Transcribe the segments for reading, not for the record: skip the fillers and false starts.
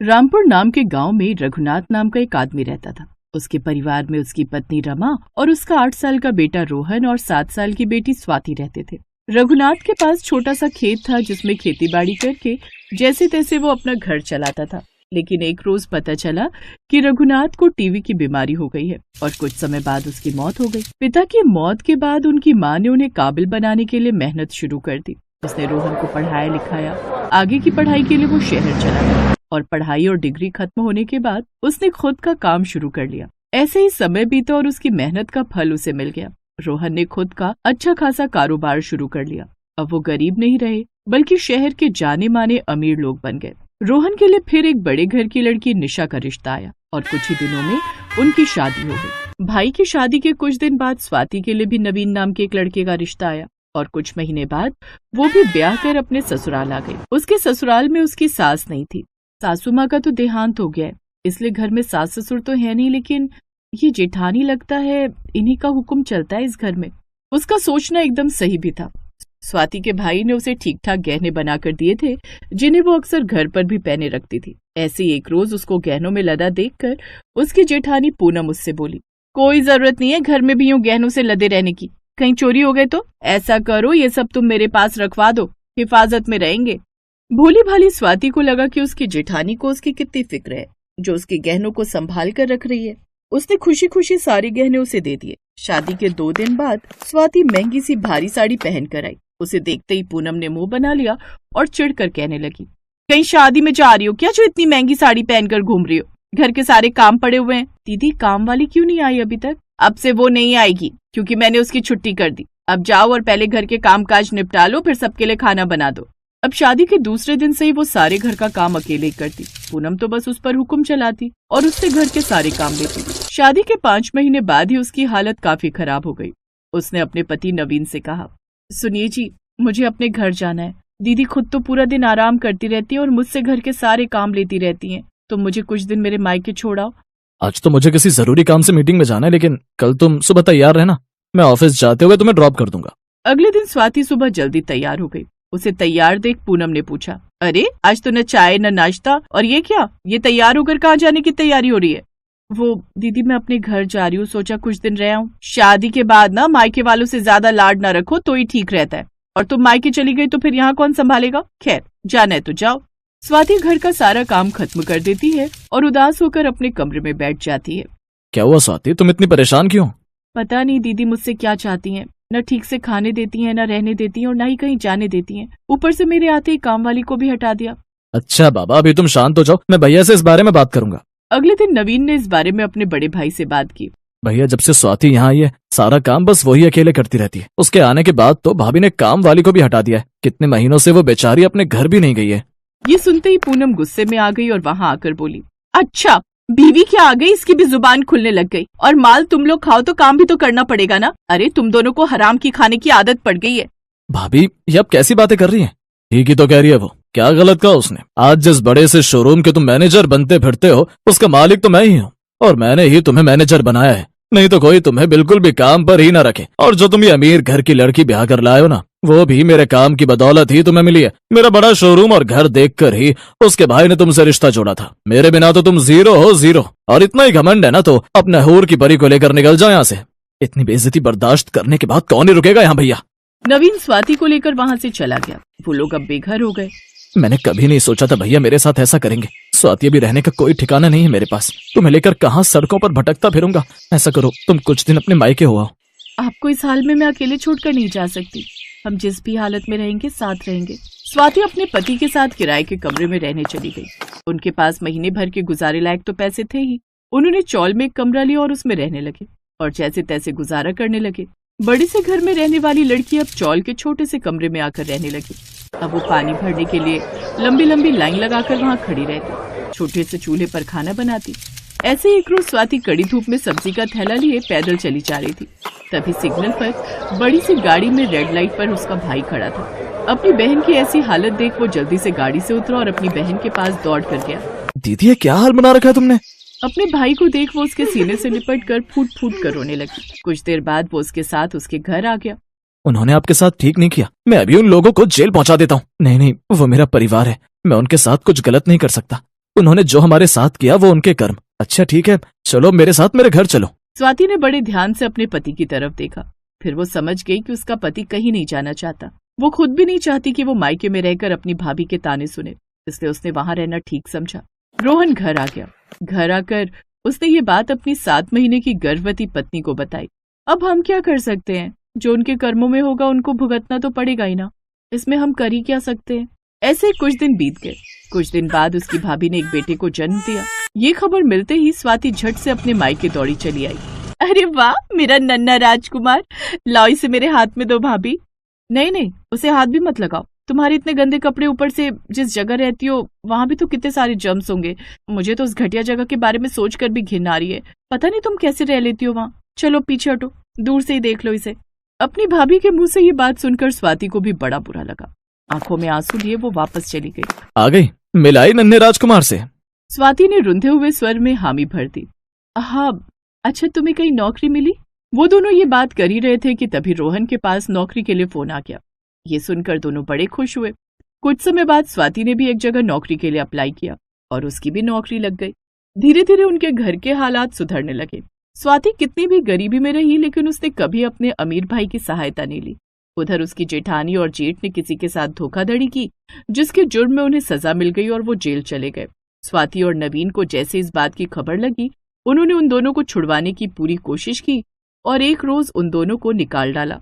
रामपुर नाम के गांव में रघुनाथ नाम का एक आदमी रहता था। उसके परिवार में उसकी पत्नी रमा और उसका 8 साल का बेटा रोहन और 7 साल की बेटी स्वाति रहते थे। रघुनाथ के पास छोटा सा खेत था जिसमें खेती बाड़ी करके जैसे तैसे वो अपना घर चलाता था। लेकिन एक रोज पता चला कि रघुनाथ को टीबी की बीमारी हो गई है और कुछ समय बाद उसकी मौत हो गई। पिता की मौत के बाद उनकी माँ ने उन्हें काबिल बनाने के लिए मेहनत शुरू कर दी। उसने रोहन को पढ़ाया लिखाया। आगे की पढ़ाई के लिए वो शहर चला गया और पढ़ाई और डिग्री खत्म होने के बाद उसने खुद का काम शुरू कर लिया। ऐसे ही समय बीता और उसकी मेहनत का फल उसे मिल गया। रोहन ने खुद का अच्छा खासा कारोबार शुरू कर लिया। अब वो गरीब नहीं रहे बल्कि शहर के जाने माने अमीर लोग बन गए। रोहन के लिए फिर एक बड़े घर की लड़की निशा का रिश्ता आया और कुछ ही दिनों में उनकी शादी हो गई। भाई की शादी के कुछ दिन बाद स्वाति के लिए भी नवीन नाम के एक लड़के का रिश्ता आया और कुछ महीने बाद वो भी ब्याह कर अपने ससुराल आ गई। उसके ससुराल में उसकी सास नहीं थी। सासू माँ का तो देहांत हो गया है, इसलिए घर में सास ससुर तो है नहीं, लेकिन ये जेठानी लगता है इन्हीं का हुक्म चलता है इस घर में। उसका सोचना एकदम सही भी था। स्वाति के भाई ने उसे ठीक ठाक गहने बनाकर दिए थे जिन्हें वो अक्सर घर पर भी पहने रखती थी। ऐसे एक रोज उसको गहनों में लदा देखकर उसकी जेठानी पूनम उससे बोली, कोई जरूरत नहीं है घर में भी यूं गहनों से लदे रहने की, कहीं चोरी हो गए तो ऐसा करो ये सब तुम मेरे पास रखवा दो, हिफाजत में रहेंगे। भोली भाली स्वाति को लगा कि उसकी जेठानी को उसकी कितनी फिक्र है जो उसके गहनों को संभाल कर रख रही है। उसने खुशी खुशी सारे गहने उसे दे दिए। शादी के 2 दिन बाद स्वाति महंगी सी भारी साड़ी पहन कर आई। उसे देखते ही पूनम ने मुंह बना लिया और चिढ़कर कहने लगी, कहीं शादी में जा रही हो क्या जो इतनी महंगी साड़ी पहनकर घूम रही हो? घर के सारे काम पड़े हुए हैं। दीदी काम वाली क्यों नहीं आई अभी तक? अब से वो नहीं आएगी क्योंकि मैंने उसकी छुट्टी कर दी। अब जाओ और पहले घर के काम काज निपटा लो, फिर सबके लिए खाना बना दो। अब शादी के दूसरे दिन से ही वो सारे घर का काम अकेले ही करती। पूनम तो बस उस पर हुक्म चलाती और उससे घर के सारे काम लेती। शादी के 5 महीने बाद ही उसकी हालत काफी खराब हो गई। उसने अपने पति नवीन से कहा, सुनिए जी, मुझे अपने घर जाना है। दीदी खुद तो पूरा दिन आराम करती रहती है और मुझसे घर के सारे काम लेती रहती हैं। तो मुझे कुछ दिन मेरे मायके छोड़ाओ। आज तो मुझे किसी जरूरी काम से मीटिंग में जाना है, लेकिन कल तुम सुबह तैयार रहना, मैं ऑफिस जाते हुए तुम्हें ड्रॉप कर दूंगा। अगले दिन स्वाति सुबह जल्दी तैयार हो गई। उसे तैयार देख पूनम ने पूछा, अरे आज तो न चाय न नाश्ता, और ये क्या, ये तैयार होकर कहाँ जाने की तैयारी हो रही है? वो दीदी मैं अपने घर जा रही हूँ, सोचा कुछ दिन रह आऊं। शादी के बाद ना मायके वालों से ज्यादा लाड ना रखो तो ही ठीक रहता है, और तुम मायके चली गई तो फिर यहाँ कौन संभालेगा? खैर जाना है तो जाओ। स्वाति घर का सारा काम खत्म कर देती है और उदास होकर अपने कमरे में बैठ जाती है। क्या हुआ स्वाति, तुम इतनी परेशान क्यों? पता नहीं दीदी मुझसे क्या चाहती हैं। न ठीक से खाने देती हैं, न रहने देती हैं और न ही कहीं जाने देती हैं। ऊपर से मेरे आते ही काम वाली को भी हटा दिया। अच्छा बाबा, अभी तुम शांत हो जाओ, मैं भैया से इस बारे में बात करूंगा। अगले दिन नवीन ने इस बारे में अपने बड़े भाई से बात की। भैया जब से स्वाति यहाँ आई है सारा काम बस वही अकेले करती रहती है। उसके आने के बाद तो भाभी ने काम वाली को भी हटा दिया है। कितने महीनों से वो बेचारी अपने घर भी नहीं गई है। ये सुनते ही पूनम गुस्से में आ गई और वहाँ आकर बोली, अच्छा बीवी क्या आ गई, इसकी भी जुबान खुलने लग गई। और माल तुम लोग खाओ तो काम भी तो करना पड़ेगा ना। अरे तुम दोनों को हराम की खाने की आदत पड़ गई है। भाभी ये अब कैसी बातें कर रही हैं? ठीक ही तो कह रही है वो। क्या गलत कहा उसने? आज जिस बड़े से शोरूम के तुम मैनेजर बनते फिरते हो उसका मालिक तो मैं ही हूँ, और मैंने ही तुम्हें मैनेजर बनाया है। नहीं तो कोई तुम्हें बिल्कुल भी काम पर ही ना रखे। और जो तुम ये अमीर घर की लड़की ब्याह कर लाए हो ना, वो भी मेरे काम की बदौलत ही तुम्हें मिली है। मेरा बड़ा शोरूम और घर देखकर ही उसके भाई ने तुमसे रिश्ता जोड़ा था। मेरे बिना तो तुम जीरो हो, जीरो। और इतना ही घमंड है ना तो अपने हूर की परी को लेकर निकल जाओ यहाँ से। इतनी बेइज्जती बर्दाश्त करने के बाद कौन ही रुकेगा यहाँ भैया। नवीन स्वाति को लेकर वहाँ से चला गया। वो लोग अब बेघर हो गए। मैंने कभी नहीं सोचा था भैया मेरे साथ ऐसा करेंगे। स्वाति अभी रहने का कोई ठिकाना नहीं है मेरे पास। तुम्हें लेकर कहाँ सड़कों पर भटकता फिरूंगा। ऐसा करो तुम कुछ दिन अपने मायके हो आओ। आपको इस हाल में मैं अकेले छोड़कर नहीं जा सकती। हम जिस भी हालत में रहेंगे साथ रहेंगे। स्वाति अपने पति के साथ किराए के कमरे में रहने चली गई। उनके पास महीने भर के गुजारे लायक तो पैसे थे ही। उन्होंने चौल में एक कमरा लिया और उसमें रहने लगे और जैसे तैसे गुजारा करने लगे। बड़े से घर में रहने वाली लड़की अब चौल के छोटे से कमरे में आकर रहने लगी। अब वो पानी भरने के लिए लंबी लंबी लाइन लगाकर वहाँ खड़ी रहती, छोटे से चूल्हे पर खाना बनाती। ऐसे एक रोज स्वाति कड़ी धूप में सब्जी का थैला लिए पैदल चली जा रही थी। तभी सिग्नल पर बड़ी सी गाड़ी में रेड लाइट पर उसका भाई खड़ा था। अपनी बहन की ऐसी हालत देख वो जल्दी से गाड़ी से उतरा और अपनी बहन के पास दौड़ कर गया। दीदी ये क्या हाल बना रखा है तुमने? अपने भाई को देख वो उसके सीने से लिपट कर फूट फूट कर रोने लगी। कुछ देर बाद वो उसके साथ उसके घर आ गया। उन्होंने आपके साथ ठीक नहीं किया। मैं अभी उन लोगों को जेल पहुंचा देता हूँ। नहीं नहीं, वो मेरा परिवार है, मैं उनके साथ कुछ गलत नहीं कर सकता। उन्होंने जो हमारे साथ किया वो उनके कर्म। अच्छा ठीक है, चलो मेरे साथ मेरे घर चलो। स्वाति ने बड़े ध्यान से अपने पति की तरफ देखा। फिर वो समझ गई कि उसका पति कहीं नहीं जाना चाहता। वो खुद भी नहीं चाहती कि वो मायके में रहकर अपनी भाभी के ताने सुने, इसलिए उसने वहां रहना ठीक समझा। रोहन घर आ गया। घर आकर उसने ये बात अपनी 7 महीने की गर्भवती पत्नी को बताई। अब हम क्या कर सकते हैं, जो उनके कर्मों में होगा उनको भुगतना तो पड़ेगा ही ना, इसमें हम कर ही क्या सकते हैं। ऐसे कुछ दिन बीत गए। कुछ दिन बाद उसकी भाभी ने एक बेटे को जन्म दिया। ये खबर मिलते ही स्वाति झट से अपने मायके दौड़ी चली आई। अरे वाह, मेरा नन्हा राजकुमार, लाओ इसे मेरे हाथ में दो भाभी। नहीं नहीं, उसे हाथ भी मत लगाओ। तुम्हारे इतने गंदे कपड़े, ऊपर से जिस जगह रहती हो वहां भी तो कितने सारे जर्म्स होंगे। मुझे तो उस घटिया जगह के बारे में सोचकर भी घिन आ रही है। पता नहीं तुम कैसे रह लेती हो वहां। चलो पीछे हटो, दूर से ही देख लो इसे। अपनी भाभी के मुंह से ये बात सुनकर स्वाति को भी बड़ा बुरा लगा। आंखों में आंसू लिए वो वापस चली गई। आ गई, मिलाई नन्हे राजकुमार से। स्वाति ने रुंधे हुए स्वर में हामी भर दी। हाँ, अच्छा तुम्हें कहीं नौकरी मिली? वो दोनों ये बात कर ही रहे थे कि तभी रोहन के पास नौकरी के लिए फोन आ गया। ये सुनकर दोनों बड़े खुश हुए। कुछ समय बाद स्वाति ने भी एक जगह नौकरी के लिए अप्लाई किया और उसकी भी नौकरी लग गई। धीरे धीरे उनके घर के हालात सुधरने लगे। स्वाति कितनी भी गरीबी में रही, लेकिन उसने कभी अपने अमीर भाई की सहायता नहीं ली। उधर उसकी जेठानी और जेठ ने किसी के साथ धोखाधड़ी की, जिसके जुर्म में उन्हें सजा मिल गई और वो जेल चले गए। स्वाति और नवीन को जैसे इस बात की खबर लगी, उन्होंने उन दोनों को छुड़वाने की पूरी कोशिश की और एक रोज उन दोनों को निकाल डाला।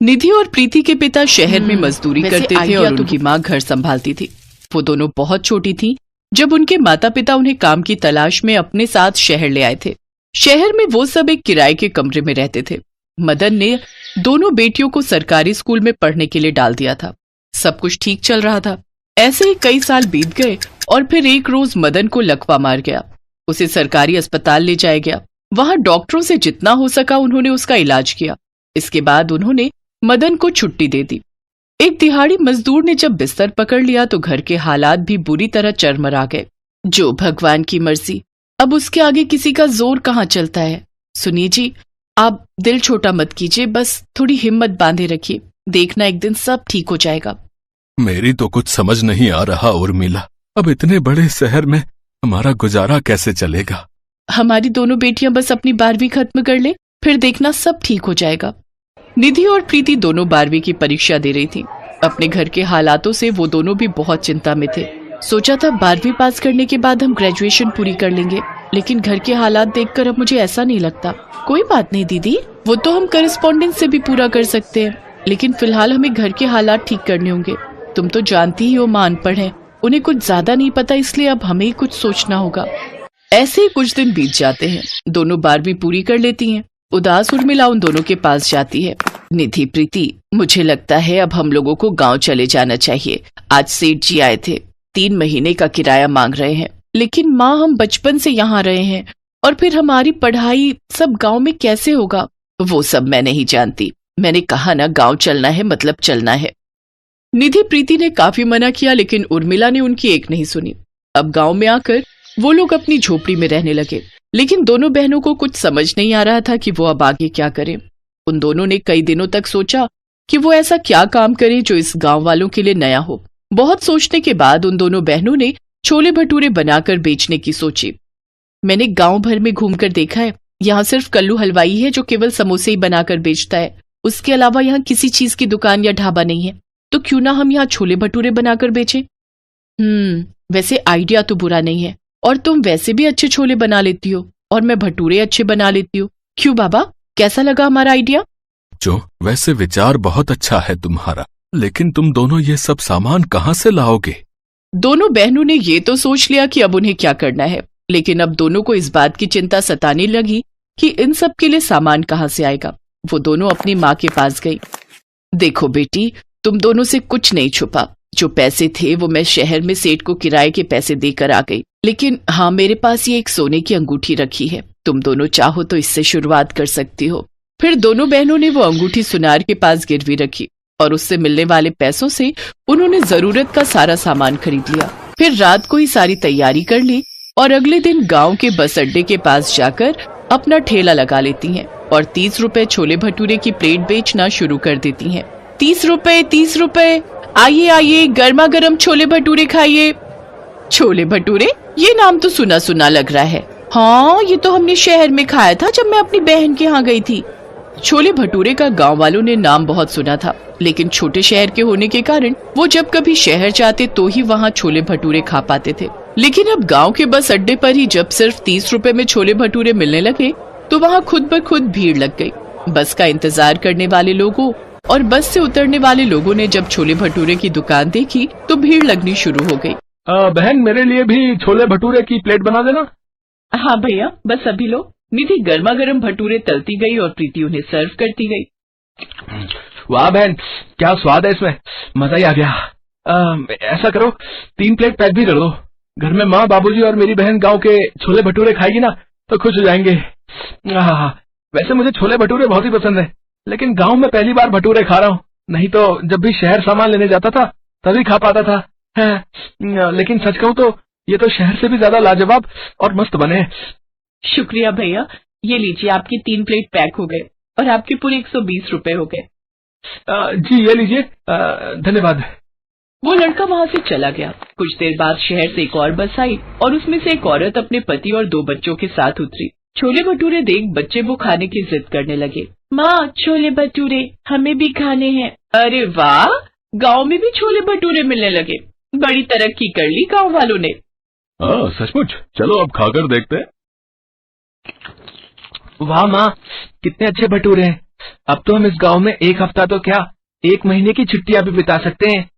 निधि और प्रीति के पिता शहर में मजदूरी करते थे और उनकी माँ घर संभालती थी। वो दोनों बहुत छोटी थी जब उनके माता पिता उन्हें काम की तलाश में अपने साथ शहर ले आए थे। शहर में वो सब एक किराए के कमरे में रहते थे। मदन ने दोनों बेटियों को सरकारी स्कूल में पढ़ने के लिए डाल दिया था। सब कुछ ठीक चल रहा था। ऐसे ही कई साल बीत गए और फिर एक रोज मदन को लकवा मार गया। उसे सरकारी अस्पताल ले जाया गया। वहां डॉक्टरों से जितना हो सका उन्होंने उसका इलाज किया। इसके बाद उन्होंने मदन को छुट्टी दे दी। एक दिहाड़ी मजदूर ने जब बिस्तर पकड़ लिया तो घर के हालात भी बुरी तरह चरमरा गए। जो भगवान की मर्जी, अब उसके आगे किसी का जोर कहाँ चलता है। सुनिए जी, आप दिल छोटा मत कीजिए, बस थोड़ी हिम्मत बांधे रखिए, देखना एक दिन सब ठीक हो जाएगा। मेरी तो कुछ समझ नहीं आ रहा उर्मिला, अब इतने बड़े शहर में हमारा गुजारा कैसे चलेगा। हमारी दोनों बेटियां बस अपनी 12वीं खत्म कर ले, फिर देखना सब ठीक हो जाएगा। निधि और प्रीति दोनों 12वीं की परीक्षा दे रही थी। अपने घर के हालातों से वो दोनों भी बहुत चिंता में थे। सोचा था 12वीं पास करने के बाद हम ग्रेजुएशन पूरी कर लेंगे, लेकिन घर के हालात देखकर अब मुझे ऐसा नहीं लगता। कोई बात नहीं दीदी, वो तो हम करस्पॉन्डेंस से भी पूरा कर सकते हैं, लेकिन फिलहाल हमें घर के हालात ठीक करने होंगे। तुम तो जानती ही हो मां अनपढ़ है, उन्हें कुछ ज्यादा नहीं पता, इसलिए अब हमें ही कुछ सोचना होगा। ऐसे ही कुछ दिन बीत जाते हैं। दोनों 12वीं पूरी कर लेती हैं। उदास उर्मिला उन दोनों के पास जाती है। निधि, प्रीति, मुझे लगता है अब हम लोगों को गांव चले जाना चाहिए। आज सेठ जी आए थे, 3 महीने का किराया मांग रहे हैं। लेकिन माँ, हम बचपन से यहाँ रहे हैं और फिर हमारी पढ़ाई सब गांव में कैसे होगा? वो सब मैं नहीं जानती। मैंने कहा ना, गांव चलना है मतलब चलना है। निधि प्रीति ने काफी मना किया, लेकिन उर्मिला ने उनकी एक नहीं सुनी। अब गांव में आकर वो लोग अपनी झोपड़ी में रहने लगे, लेकिन दोनों बहनों को कुछ समझ नहीं आ रहा था कि वो अब आगे क्या करें। उन दोनों ने कई दिनों तक सोचा कि वो ऐसा क्या काम करे जो इस गांव वालों के लिए नया हो। बहुत सोचने के बाद उन दोनों बहनों ने छोले भटूरे बनाकर बेचने की सोची। मैंने गांव भर में घूमकर देखा है, यहाँ सिर्फ कल्लू हलवाई है जो केवल समोसे ही बनाकर बेचता है। उसके अलावा यहाँ किसी चीज की दुकान या ढाबा नहीं है, तो क्यों ना हम यहाँ छोले भटूरे बनाकर बेचें। वैसे आइडिया तो बुरा नहीं है, और तुम वैसे भी अच्छे छोले बना लेती हो और मैं भटूरे अच्छे बना लेती हूँ। क्यों बाबा, कैसा लगा हमारा आइडिया? जो वैसे विचार बहुत अच्छा है तुम्हारा, लेकिन तुम दोनों ये सब सामान कहाँ से लाओगे? दोनों बहनों ने ये तो सोच लिया कि अब उन्हें क्या करना है, लेकिन अब दोनों को इस बात की चिंता सताने लगी कि इन सब के लिए सामान कहाँ से आएगा। वो दोनों अपनी माँ के पास गई। देखो बेटी, तुम दोनों से कुछ नहीं छुपा। जो पैसे थे वो मैं शहर में सेठ को किराए के पैसे देकर आ गई, लेकिन हाँ, मेरे पास ये एक सोने की अंगूठी रखी है। तुम दोनों चाहो तो इससे शुरुआत कर सकती हो। फिर दोनों बहनों ने वो अंगूठी सुनार के पास गिरवी रखी और उससे मिलने वाले पैसों से उन्होंने जरूरत का सारा सामान खरीद लिया। फिर रात को ही सारी तैयारी कर ली और अगले दिन गांव के बस अड्डे के पास जाकर अपना ठेला लगा लेती हैं और 30 रुपए छोले भटूरे की प्लेट बेचना शुरू कर देती हैं। 30 रुपए, 30 रुपए, आइए आइए, गर्मा गर्म छोले भटूरे खाइए। छोले भटूरे, ये नाम तो सुना सुना लग रहा है। हाँ, ये तो हमने शहर में खाया था जब मैं अपनी बहन के यहाँ गई थी। छोले भटूरे का गांव वालों ने नाम बहुत सुना था, लेकिन छोटे शहर के होने के कारण वो जब कभी शहर जाते तो ही वहाँ छोले भटूरे खा पाते थे। लेकिन अब गांव के बस अड्डे पर ही जब सिर्फ 30 रुपए में छोले भटूरे मिलने लगे तो वहाँ खुद ब खुद भीड़ लग गई। बस का इंतजार करने वाले लोगों और बस से उतरने वाले लोगों ने जब छोले भटूरे की दुकान देखी तो भीड़ लगनी शुरू हो गई। बहन, मेरे लिए भी छोले भटूरे की प्लेट बना देना। हाँ भैया, बस अभी लो। निधि गर्मा गर्म भटूरे तलती गई और प्रीति उन्हें सर्व करती गई। वाह बहन, क्या स्वाद है इसमें, मजा ही आ गया। ऐसा करो, 3 प्लेट पैक भी कर दो। घर में माँ, बाबूजी और मेरी बहन गांव के छोले भटूरे खाएगी ना तो खुश हो जाएंगे। वैसे मुझे छोले भटूरे बहुत ही पसंद है, लेकिन गांव में पहली बार भटूरे खा रहा हूँ। नहीं तो जब भी शहर सामान लेने जाता था तभी खा पाता था। लेकिन सच कहूँ तो ये तो शहर से भी ज्यादा लाजवाब और मस्त बने। शुक्रिया भैया, ये लीजिए, आपकी 3 प्लेट पैक हो गए और आपके पूरे 120 रुपए हो गए। जी ये लीजिए, धन्यवाद। वो लड़का वहाँ से चला गया। कुछ देर बाद शहर से एक और बस आई और उसमें से एक औरत अपने पति और 2 बच्चों के साथ उतरी। छोले भटूरे देख बच्चे वो खाने की जिद करने लगे। माँ, छोले भटूरे हमें भी खाने हैं। अरे वाह, गांव में भी छोले भटूरे मिलने लगे। बड़ी तरक्की कर ली गांव वालों ने। सचमुच, चलो अब खाकर देखते हैं। वाह माँ, कितने अच्छे भटूरे हैं। अब तो हम इस गांव में 1 हफ्ता तो क्या 1 महीने की छुट्टियां भी बिता सकते हैं।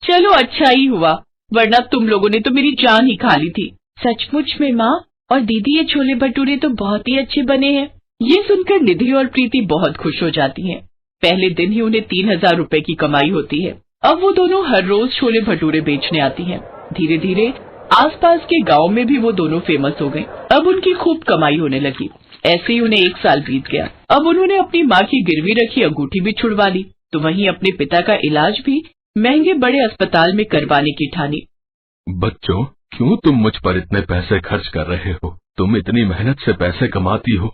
चलो अच्छा ही हुआ, वरना तुम लोगों ने तो मेरी जान ही खा ली थी। सचमुच में माँ और दीदी, ये छोले भटूरे तो बहुत ही अच्छे बने हैं। ये सुनकर निधि और प्रीति बहुत खुश हो जाती हैं। पहले दिन ही उन्हें 3000 रुपए की कमाई होती है। अब वो दोनों हर रोज छोले भटूरे बेचने आती हैं। धीरे धीरे आसपास के गांव में भी वो दोनों फेमस हो गए। अब उनकी खूब कमाई होने लगी। ऐसे ही उन्हें 1 साल बीत गया। अब उन्होंने अपनी माँ की गिरवी रखी अंगूठी भी छुड़वा ली, तो वहीं अपने पिता का इलाज भी महंगे बड़े अस्पताल में करवाने की ठानी। बच्चों, क्यों तुम मुझ पर इतने पैसे खर्च कर रहे हो? तुम इतनी मेहनत से पैसे कमाती हो।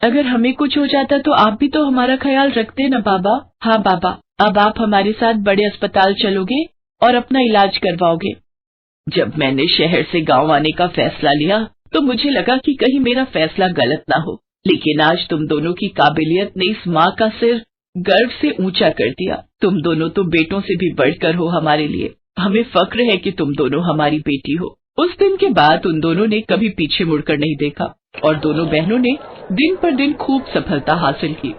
अगर हमें कुछ हो जाता तो आप भी तो हमारा ख्याल रखते ना बाबा। हाँ बाबा, अब आप हमारे साथ बड़े अस्पताल चलोगे और अपना इलाज करवाओगे। जब मैंने शहर से गांव आने का फैसला लिया तो मुझे लगा कि कहीं मेरा फैसला गलत ना हो, लेकिन आज तुम दोनों की काबिलियत ने इस माँ का सिर गर्व से ऊंचा कर दिया। तुम दोनों तो बेटों से भी बढ़कर हो हमारे लिए। हमें फक्र है कि तुम दोनों हमारी बेटी हो। उस दिन के बाद उन दोनों ने कभी पीछे मुड़कर नहीं देखा और दोनों बहनों ने दिन पर दिन खूब सफलता हासिल की।